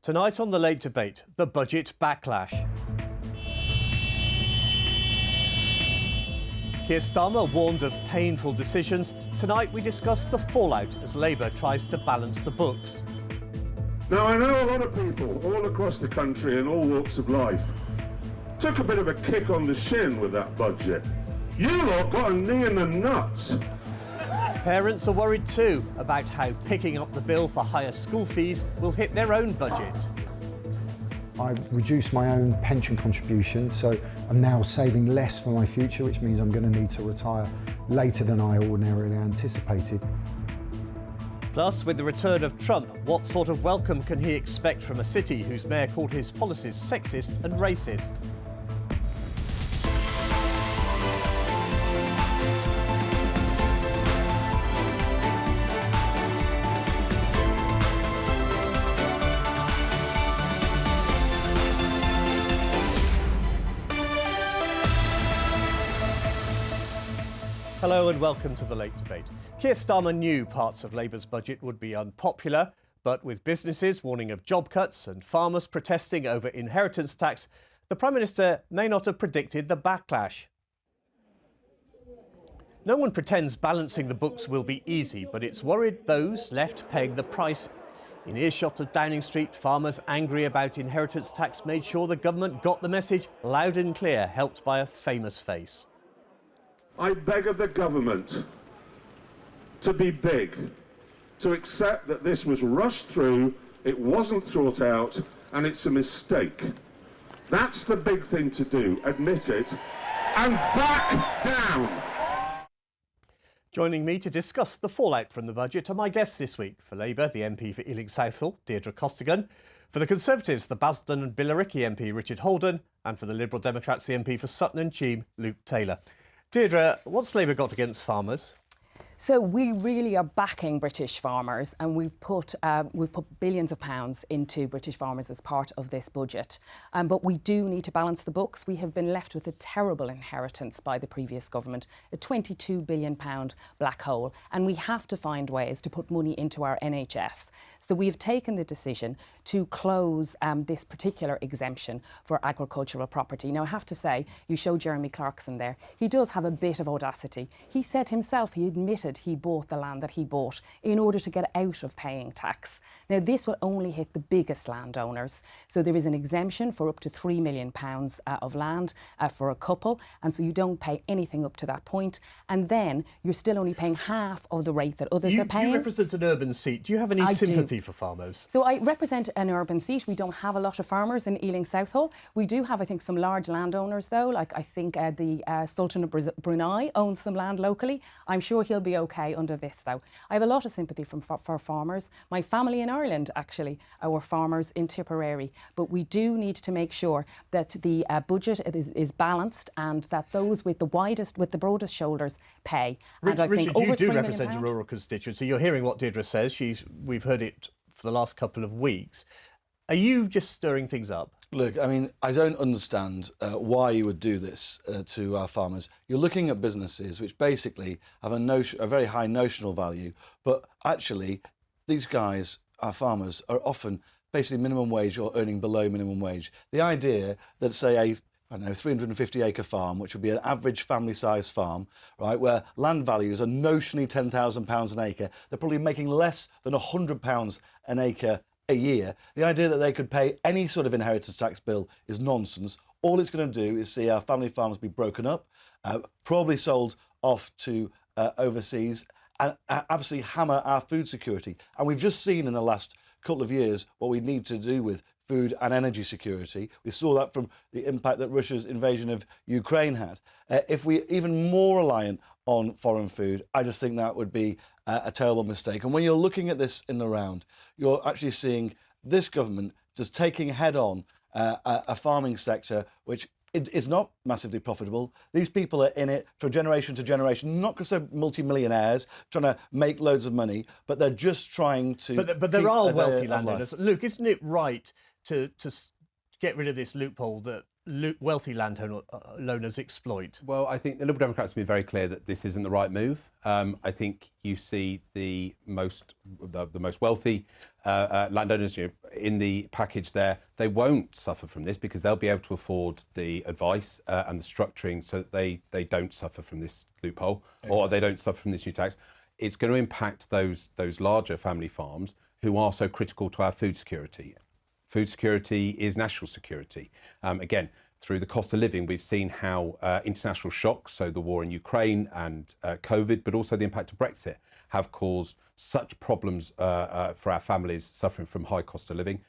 Tonight on The Late Debate, the budget backlash. Keir Starmer warned of painful decisions. Tonight we discuss the fallout as Labour tries to balance the books. Now, I know a lot of people all across the country in all walks of life took a bit of a kick on the shin with that budget. You lot got a knee in the nuts. Parents are worried too about how picking up the bill for higher school fees will hit their own budget. I've reduced my own pension contribution, so I'm now saving less for my future, which means I'm going to need to retire later than I ordinarily anticipated. Plus, with the return of Trump, what sort of welcome can he expect from a city whose mayor called his policies sexist and racist? Hello and welcome to The Late Debate. Keir Starmer knew parts of Labour's budget would be unpopular, but with businesses warning of job cuts and farmers protesting over inheritance tax, the Prime Minister may not have predicted the backlash. No one pretends balancing the books will be easy, but it's worried those left paying the price. In earshot of Downing Street, farmers angry about inheritance tax made sure the government got the message loud and clear, helped by a famous face. I beg of the government to be big, to accept that this was rushed through, it wasn't thought out, and it's a mistake. That's the big thing to do, admit it, and back down. Joining me to discuss the fallout from the budget are my guests this week. For Labour, the MP for Ealing Southall, Deirdre Costigan. For the Conservatives, the Basildon and Billericay MP, Richard Holden. And for the Liberal Democrats, the MP for Sutton and Cheam, Luke Taylor. Deirdre, what's Labour got against farmers? So we really are backing British farmers, and we've put billions of pounds into British farmers as part of this budget. But we do need to balance the books. We have been left with a terrible inheritance by the previous government, a £22 billion black hole, and we have to find ways to put money into our NHS. So we have taken the decision to close this particular exemption for agricultural property. Now, I have to say, you show Jeremy Clarkson there. He does have a bit of audacity. He said himself, he admitted he bought the land that he bought in order to get out of paying tax. Now, this will only hit the biggest landowners. So there is an exemption for up to £3 million of land for a couple. And so you don't pay anything up to that point. And then you're still only paying half of the rate that others are paying. You represent an urban seat. Do you have any sympathy for farmers? So I represent an urban seat. We don't have a lot of farmers in Ealing Southall. We do have, I think, some large landowners, though. Like I think the Sultan of Brunei owns some land locally. I'm sure he'll be okay under this, though. I have a lot of sympathy for farmers. My family in Ireland, actually, were farmers in Tipperary. But we do need to make sure that the budget is balanced and that those with the broadest shoulders pay. And Richard, I think over you do £3 represent a million. rural constituency. You're hearing what Deirdre says. We've heard it for the last couple of weeks. Are you just stirring things up? Look, I mean, I don't understand why you would do this to our farmers. You're looking at businesses which basically have a very high notional value, but actually these guys, our farmers, are often basically minimum wage or earning below minimum wage. The idea that, say, a 350-acre farm, which would be an average family-sized farm, right, where land values are notionally £10,000 an acre, they're probably making less than £100 an acre a year. The idea that they could pay any sort of inheritance tax bill is nonsense. All it's going to do is see our family farms be broken up, probably sold off to overseas, and absolutely hammer our food security. And we've just seen in the last couple of years what we need to do with food and energy security. We saw that from the impact that Russia's invasion of Ukraine had. If we're even more reliant on foreign food, I just think that would be a terrible mistake. And when you're looking at this in the round, you're actually seeing this government just taking head on a farming sector which is not massively profitable. These people are in it from generation to generation, not because they're multi-millionaires trying to make loads of money, but they're just trying to. But there are wealthy landowners. Luke, isn't it right to get rid of this loophole that wealthy landowners exploit? Well, I think the Liberal Democrats have been very clear that this isn't the right move. I think you see the most wealthy landowners in the package there. They won't suffer from this because they'll be able to afford the advice and the structuring, so that they don't suffer from this loophole. Exactly. Or they don't suffer from this new tax. It's going to impact those larger family farms who are so critical to our food security. Food security is national security. Again, through the cost of living, we've seen how international shocks, so the war in Ukraine and COVID, but also the impact of Brexit, have caused such problems for our families suffering from high cost of living.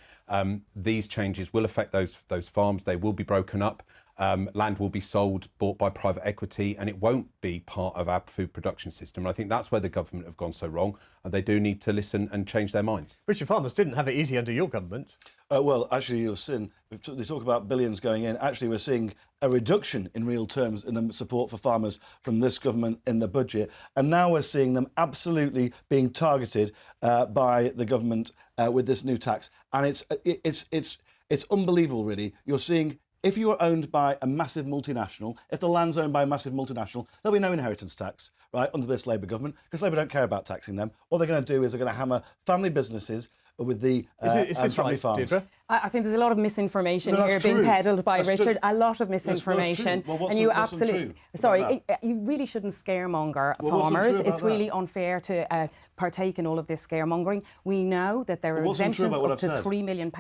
These changes will affect those farms. They will be broken up. Land will be sold, bought by private equity, and it won't be part of our food production system. And I think that's where the government have gone so wrong, and they do need to listen and change their minds. British farmers didn't have it easy under your government. Well, actually, you've seen, they talk about billions going in. Actually, we're seeing a reduction in real terms in the support for farmers from this government in the budget. And now we're seeing them absolutely being targeted by the government with this new tax. And it's unbelievable, really. You're seeing, if you are owned by a massive multinational, if the land's owned by a massive multinational, there'll be no inheritance tax, right, under this Labour government, because Labour don't care about taxing them. What they're going to do is they're going to hammer family businesses with the family farms. Deirdre? I think there's a lot of misinformation No, here being true. peddled by That's Richard. true. A lot of misinformation. Well, what's and you what's absolutely untrue sorry, about you really shouldn't scaremonger Well, what's farmers. untrue about It's really that? unfair to partake in all of this scaremongering. We know that there are what's untrue exemptions about what up to I've said? £3 million,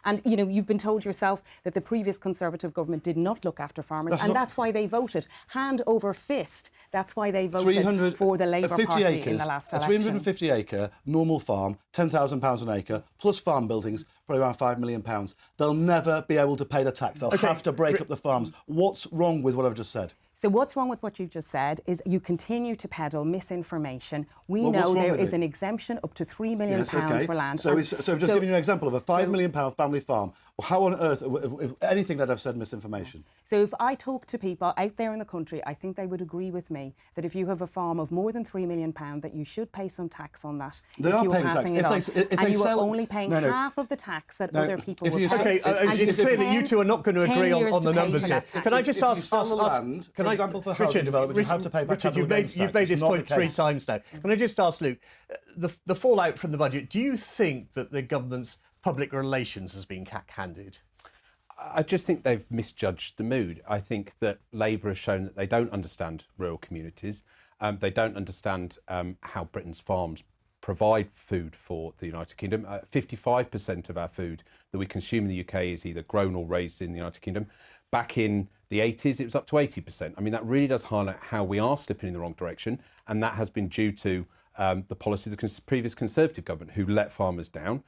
and you've been told yourself that the previous Conservative government did not look after farmers, that's why they voted hand over fist. That's why they voted for the Labour Party in the last election. A 350-acre normal farm, £10,000 an acre, plus farm buildings, probably around £5 million. They'll never be able to pay the tax. They'll have to break up the farms. What's wrong with what I've just said? So what's wrong with what you've just said is you continue to peddle misinformation. We know there is an exemption up to £3 million for land. So I've just given you an example of a £5 million family farm. How on earth, if anything that I've said misinformation? So if I talk to people out there in the country, I think they would agree with me that if you have a farm of more than £3 million, that you should pay some tax on that. They are paying tax. And you are only paying half of the tax that other people would pay. Okay, it's clear that you two are not going to agree on the numbers here. Can I just ask, for example, for housing development, you have to pay back capital gains tax. You've made this point 3 times now. Can I just ask Luke, the fallout from the budget, do you think that the government's public relations has been cack-handed? I just think they've misjudged the mood. I think that Labour have shown that they don't understand rural communities. They don't understand how Britain's farms provide food for the United Kingdom. 55% of our food that we consume in the UK is either grown or raised in the United Kingdom. Back in the 80s, it was up to 80%. I mean, that really does highlight how we are slipping in the wrong direction, and that has been due to the policy of the previous Conservative government, who let farmers down.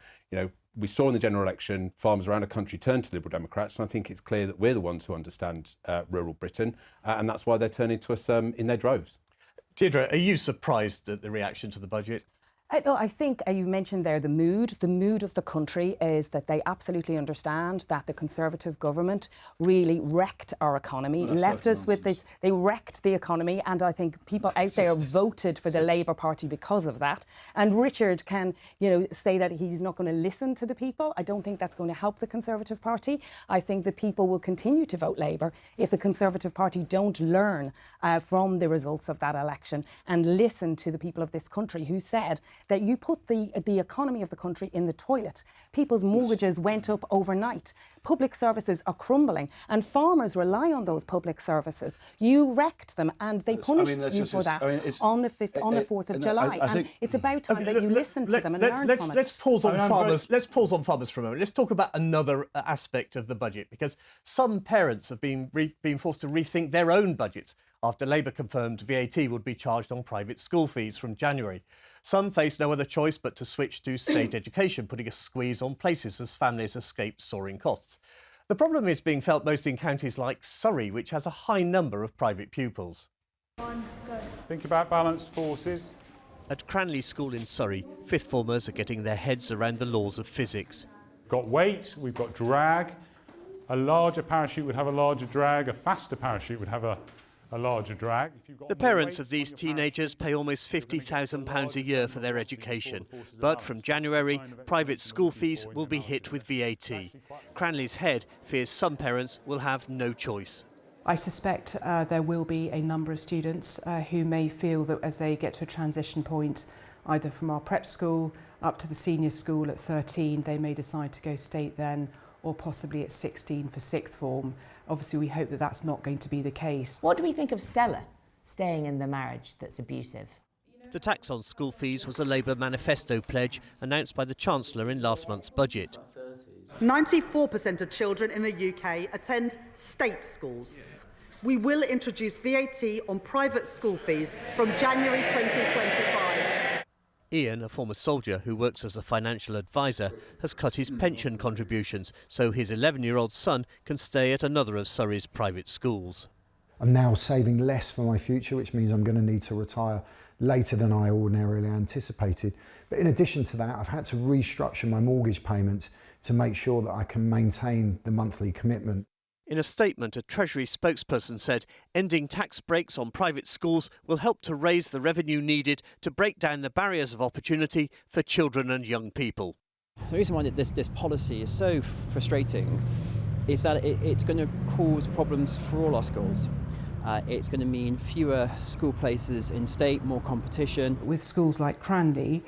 We saw in the general election, farmers around the country turned to Liberal Democrats, and I think it's clear that we're the ones who understand rural Britain, and that's why they're turning to us in their droves. Deirdre, are you surprised at the reaction to the budget? I think you've mentioned there the mood. The mood of the country is that they absolutely understand that the Conservative government really wrecked our economy, left us with this. They wrecked the economy, and I think people out there voted for the Labour Party because of that. And Richard can, say that he's not going to listen to the people. I don't think that's going to help the Conservative Party. I think that people will continue to vote Labour if the Conservative Party don't learn from the results of that election and listen to the people of this country who said that you put the economy of the country in the toilet. People's mortgages went up overnight. Public services are crumbling, and farmers rely on those public services. You wrecked them, and they punished you for that on the 4th of July. And it's about time that you listen to them and learn from it. Let's pause on farmers. Let's pause on farmers for a moment. Let's talk about another aspect of the budget, because some parents have been forced to rethink their own budgets after Labour confirmed VAT would be charged on private school fees from January. Some face no other choice but to switch to state education, putting a squeeze on places as families escape soaring costs. The problem is being felt most in counties like Surrey, which has a high number of private pupils. Think about balanced forces. At Cranley School in Surrey, fifth formers are getting their heads around the laws of physics. We've got weight, we've got drag. A larger parachute would have a larger drag, a faster parachute would have a a larger drag. If you've got The more parents weight of these on your teenagers pay almost £50,000 a year for their education. But from January, private school fees will be hit with VAT. Cranley's head fears some parents will have no choice. I suspect there will be a number of students who may feel that as they get to a transition point, either from our prep school up to the senior school at 13, they may decide to go state then, or possibly at 16 for sixth form. Obviously, we hope that that's not going to be the case. What do we think of Stella staying in the marriage that's abusive? The tax on school fees was a Labour manifesto pledge announced by the Chancellor in last month's budget. 94% of children in the UK attend state schools. We will introduce VAT on private school fees from January 2025. Ian, a former soldier who works as a financial advisor, has cut his pension contributions so his 11-year-old son can stay at another of Surrey's private schools. I'm now saving less for my future, which means I'm going to need to retire later than I ordinarily anticipated. But in addition to that, I've had to restructure my mortgage payments to make sure that I can maintain the monthly commitment. In a statement, a Treasury spokesperson said ending tax breaks on private schools will help to raise the revenue needed to break down the barriers of opportunity for children and young people. The reason why this policy is so frustrating is that it's going to cause problems for all our schools. It's going to mean fewer school places in state, more competition. With schools like Cranley,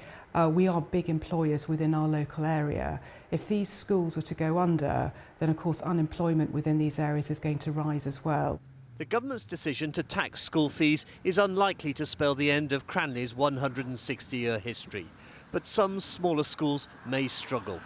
we are big employers within our local area. If these schools were to go under, then of course unemployment within these areas is going to rise as well. The government's decision to tax school fees is unlikely to spell the end of Cranley's 160-year history, but some smaller schools may struggle.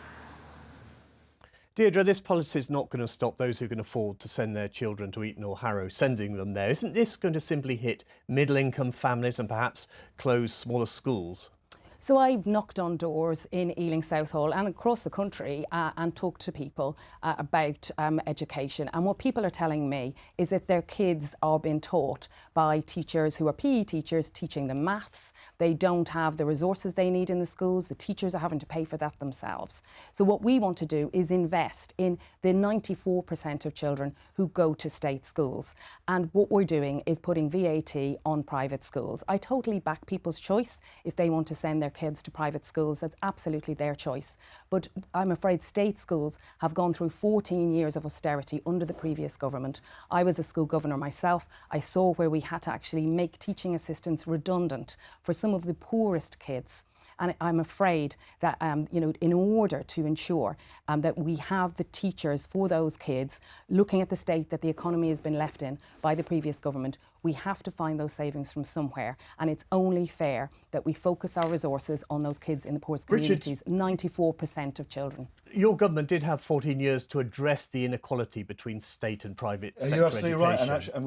Deirdre, this policy is not going to stop those who can afford to send their children to Eton or Harrow sending them there. Isn't this going to simply hit middle-income families and perhaps close smaller schools? So I've knocked on doors in Ealing Southall and across the country and talked to people about education. And what people are telling me is that their kids are being taught by teachers who are PE teachers teaching them maths. They don't have the resources they need in the schools. The teachers are having to pay for that themselves. So what we want to do is invest in the 94% of children who go to state schools. And what we're doing is putting VAT on private schools. I totally back people's choice if they want to send their kids to private schools. That's absolutely their choice. But I'm afraid state schools have gone through 14 years of austerity under the previous government. I was a school governor myself. I saw where we had to actually make teaching assistants redundant for some of the poorest kids. And I'm afraid that, in order to ensure that we have the teachers for those kids, looking at the state that the economy has been left in by the previous government, we have to find those savings from somewhere. And it's only fair that we focus our resources on those kids in the poorest communities, 94% of children. Your government did have 14 years to address the inequality between state and private sector You're absolutely education. right, and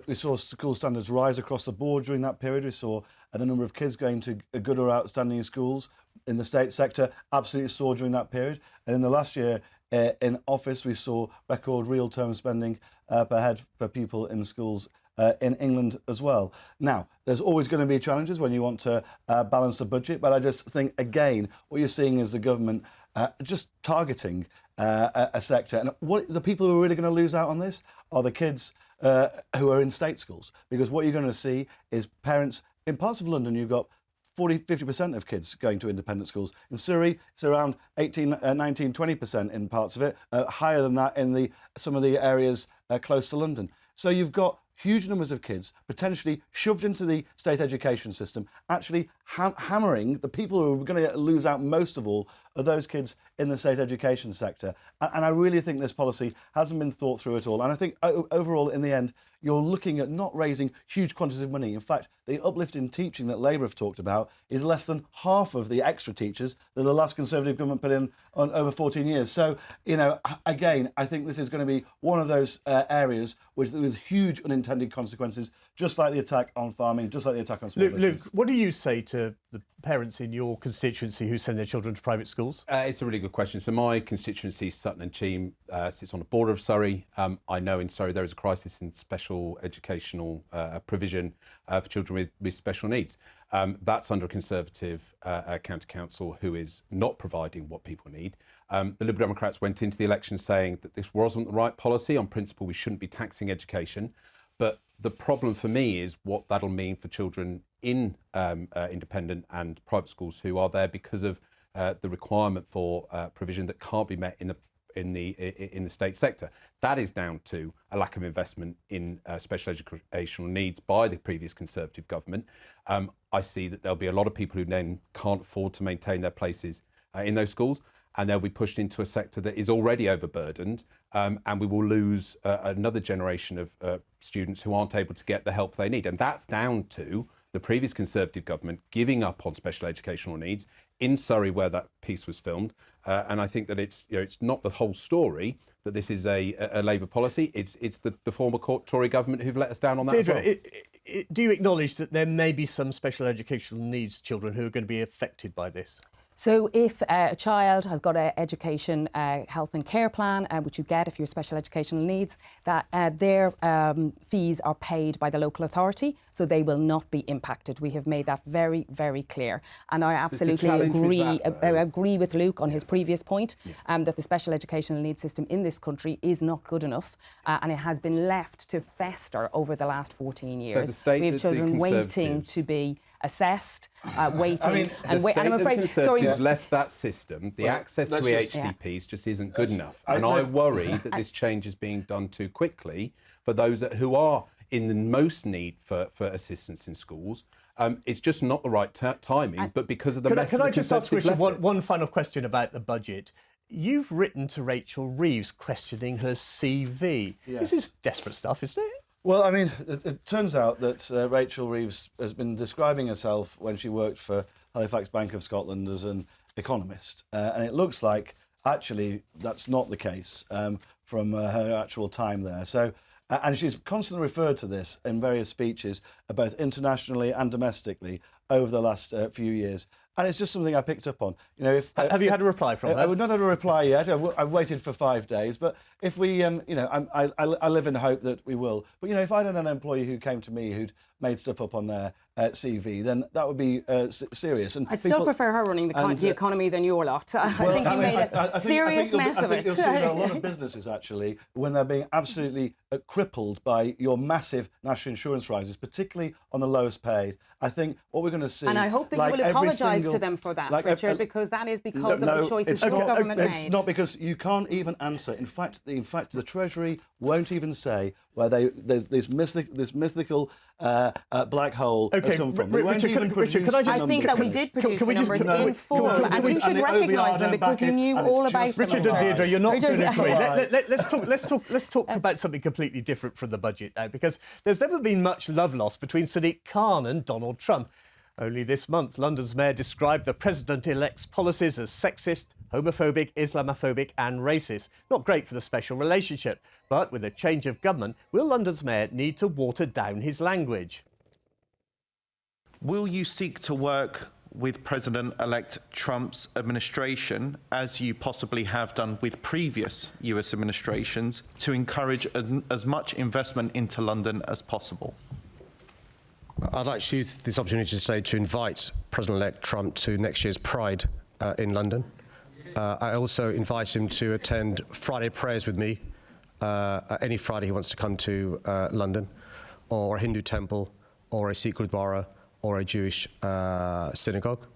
we saw school standards rise across the board during that period. We saw the number of kids going to good or outstanding schools in the state sector absolutely soared during that period. And in the last year in office, we saw record real term spending per head per pupil in schools in England as well. Now, there's always going to be challenges when you want to balance the budget, but I just think, again, what you're seeing is the government just targeting a sector. And what the people who are really going to lose out on this are the kids who are in state schools, because what you're going to see is parents in parts of London, you've got 50% of kids going to independent schools. In Surrey, it's around 19, 20% in parts of it, higher than that in some of the areas close to London. So you've got huge numbers of kids potentially shoved into the state education system, actually hammering the people who are going to lose out most of all are those kids in the state education sector. And I really think this policy hasn't been thought through at all. And I think overall, in the end, you're looking at not raising huge quantities of money. In fact, the uplift in teaching that Labour have talked about is less than half of the extra teachers that the last Conservative government put in on over 14 years. So, again, I think this is going to be one of those areas with huge unintended consequences, just like the attack on farming, just like the attack on small business. Luke, what do you say to the parents in your constituency who send their children to private schools? It's a really good question. So my constituency, Sutton and Cheam, sits on the border of Surrey. I know in Surrey there is a crisis in special educational provision for children with special needs. That's under a Conservative county council who is not providing what people need. The Liberal Democrats went into the election saying that this wasn't the right policy. On principle, we shouldn't be taxing education. But The problem for me is what that'll mean for children in independent and private schools who are there because of the requirement for provision that can't be met in the state sector. That is down to a lack of investment in special educational needs by the previous Conservative government. I see that there'll be a lot of people who then can't afford to maintain their places in those schools, and they'll be pushed into a sector that is already overburdened, and we will lose another generation of students who aren't able to get the help they need. And that's down to the previous Conservative government giving up on special educational needs in Surrey, where that piece was filmed. And I think that it's not the whole story that this is a Labour policy. It's the former Tory government who've let us down on that Deirdre, as well. do you acknowledge that there may be some special educational needs children who are going to be affected by this? So if a child has got an education, health and care plan, which you get if you're special educational needs, that their fees are paid by the local authority, so they will not be impacted. We have made that very, very clear. And I absolutely agree with Luke on his previous point, that the special educational needs system in this country is not good enough, and it has been left to fester over the last 14 years. We have children waiting to be assessed, waiting. And I'm afraid, Conservatives left that system, the access to EHCPs just isn't good enough. And I worry that this change is being done too quickly for those who are in the most need for assistance in schools. It's just not the right timing, but because of the mess. Can I just ask Richard one final question about the budget? You've written to Rachel Reeves questioning her CV. Yes. This is desperate stuff, isn't it? Well, I mean, it turns out that Rachel Reeves has been describing herself when she worked for Halifax Bank of Scotland as an economist. And it looks like, actually, that's not the case from her actual time there. So, and she's constantly referred to this in various speeches, both internationally and domestically, over the last few years. And it's just something I picked up on. You know, have you had a reply from her? I would not have a reply yet. I've waited for 5 days. But if we, you know, I live in hope that we will. But you know, if I had an employee who came to me who'd made stuff up on their CV, then that would be serious. And I'd still prefer her running the economy than your lot. I think you made a serious mess of it. I think you'll see a lot of businesses actually when they're being absolutely crippled by your massive national insurance rises, particularly on the lowest paid. I think what we're going to see, and I hope that you will apologise to them for that, Richard, because that is because of the choices that the government made. It's not, because you can't even answer. In fact, the Treasury won't even say where there's this mythical black hole has come from. Richard, can I just... I think that we did produce the numbers in full, and you should recognise them because you knew all about them. Richard and Deirdre, you're not going to agree. Let's talk about something completely different from the budget now, because there's never been much love lost between Sadiq Khan and Donald Trump. Only this month, London's mayor described the president-elect's policies as sexist, homophobic, Islamophobic and racist. Not great for the special relationship. But with a change of government, will London's mayor need to water down his language? Will you seek to work with President-elect Trump's administration, as you possibly have done with previous US administrations, to encourage as much investment into London as possible? I'd like to use this opportunity today to invite President-elect Trump to next year's Pride in London. I also invite him to attend Friday prayers with me, any Friday he wants to come to London, or a Hindu temple, or a Sikh Gurdwara, or a Jewish synagogue.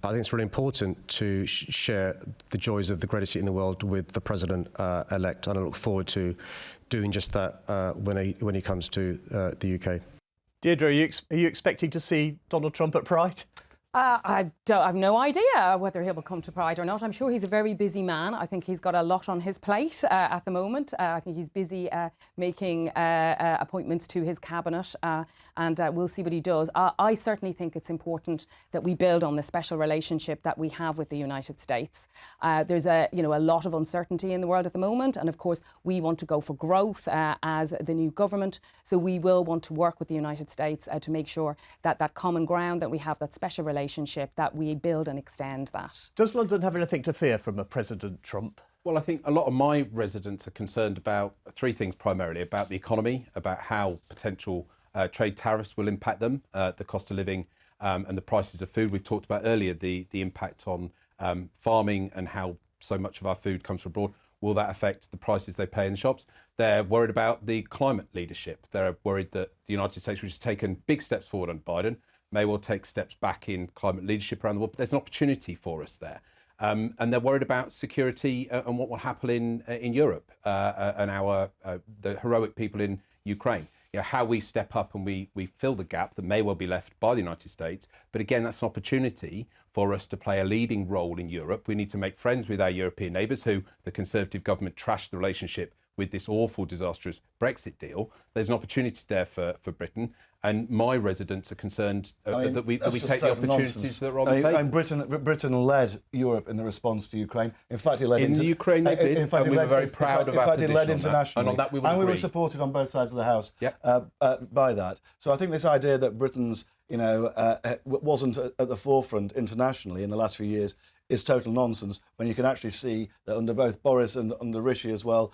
I think it's really important to share the joys of the greatest city in the world with the President-elect, and I look forward to doing just that when he comes to the UK. Deirdre, are you expecting to see Donald Trump at Pride? I've no idea whether he'll come to Pride or not. I'm sure he's a very busy man. I think he's got a lot on his plate at the moment. I think he's busy making appointments to his cabinet, and we'll see what he does. I certainly think it's important that we build on the special relationship that we have with the United States. There's a lot of uncertainty in the world at the moment, and of course we want to go for growth as the new government. So we will want to work with the United States to make sure that that common ground that we have, that special relationship, that we build and extend that. Does London have anything to fear from a President Trump? Well, I think a lot of my residents are concerned about three things primarily: about the economy, about how potential trade tariffs will impact them, the cost of living and the prices of food. We've talked about earlier the impact on farming and how so much of our food comes from abroad. Will that affect the prices they pay in the shops? They're worried about the climate leadership. They're worried that the United States, which has taken big steps forward under Biden, may well take steps back in climate leadership around the world. But there's an opportunity for us there. And they're worried about security and what will happen in Europe and the heroic people in Ukraine. You know, how we step up and we fill the gap that may well be left by the United States. But again, that's an opportunity for us to play a leading role in Europe. We need to make friends with our European neighbours, who the Conservative government trashed the relationship with this awful, disastrous Brexit deal. There's an opportunity there for Britain, and my residents are concerned that we take the opportunities that are on the table. And Britain led Europe in the response to Ukraine. In fact, it led in the Ukraine. They did, and we were very proud of our position led internationally, and on that we would agree. And we were supported on both sides of the House by that. So I think this idea that Britain's wasn't at the forefront internationally in the last few years is total nonsense. When you can actually see that under both Boris and under Rishi as well,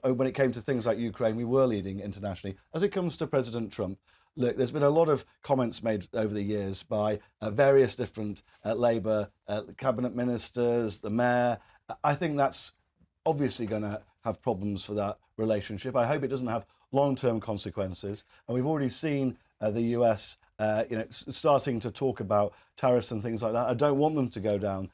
when it came to things like Ukraine, we were leading internationally. As it comes to President Trump, look, there's been a lot of comments made over the years by various different Labour cabinet ministers, the mayor. I think that's obviously going to have problems for that relationship. I hope it doesn't have long-term consequences. And we've already seen the US, starting to talk about tariffs and things like that. I don't want them to go down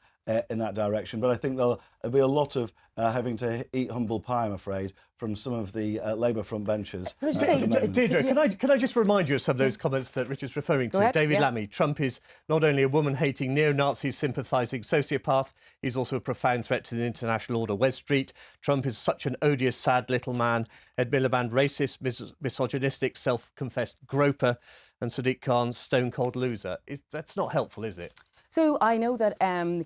in that direction, but I think there'll be a lot of having to eat humble pie, I'm afraid, from some of the Labour front benches. Deirdre, can I just remind you of some of those comments that Richard's referring to? David Lammy, Trump is not only a woman-hating, neo-Nazi sympathising sociopath, he's also a profound threat to the international order. Wes Street, Trump is such an odious, sad little man. Ed Miliband, racist, misogynistic, self-confessed groper. And Sadiq Khan, stone-cold loser. That's not helpful, is it? So I know that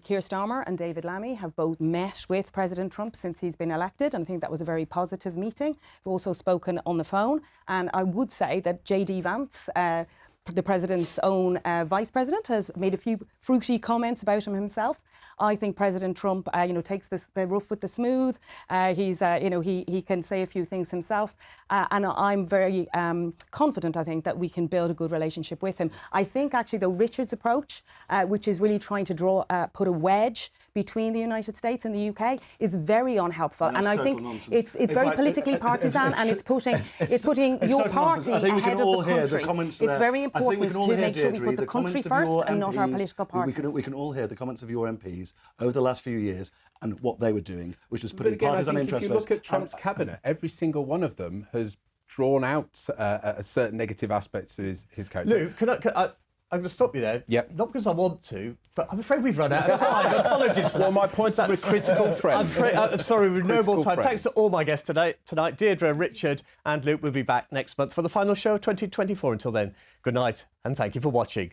Keir Starmer and David Lammy have both met with President Trump since he's been elected, and I think that was a very positive meeting. They've also spoken on the phone, and I would say that J.D. Vance, the President's own Vice President, has made a few fruity comments about him himself. I think President Trump, takes the rough with the smooth. He can say a few things himself, and I'm very confident. I think that we can build a good relationship with him. I think actually, though, Richard's approach, which is really trying to put a wedge between the United States and the UK, is very unhelpful. And I think it's very politically partisan, and it's putting your party ahead of the country. It's very important to make sure we put the country first and not our political parties. We can all hear the comments of your MPs over the last few years and what they were doing, which was putting partisan interests first. If you look at Trump's cabinet, every single one of them has drawn out certain negative aspects of his character. Luke, I'm going to stop you there. Yep. Not because I want to, but I'm afraid we've run out of time. Apologies for that. Well, my point is we're critical friends. I'm sorry, we've no more time. Friends. Thanks to all my guests tonight. Deirdre, Richard and Luke will be back next month for the final show of 2024. Until then, good night and thank you for watching.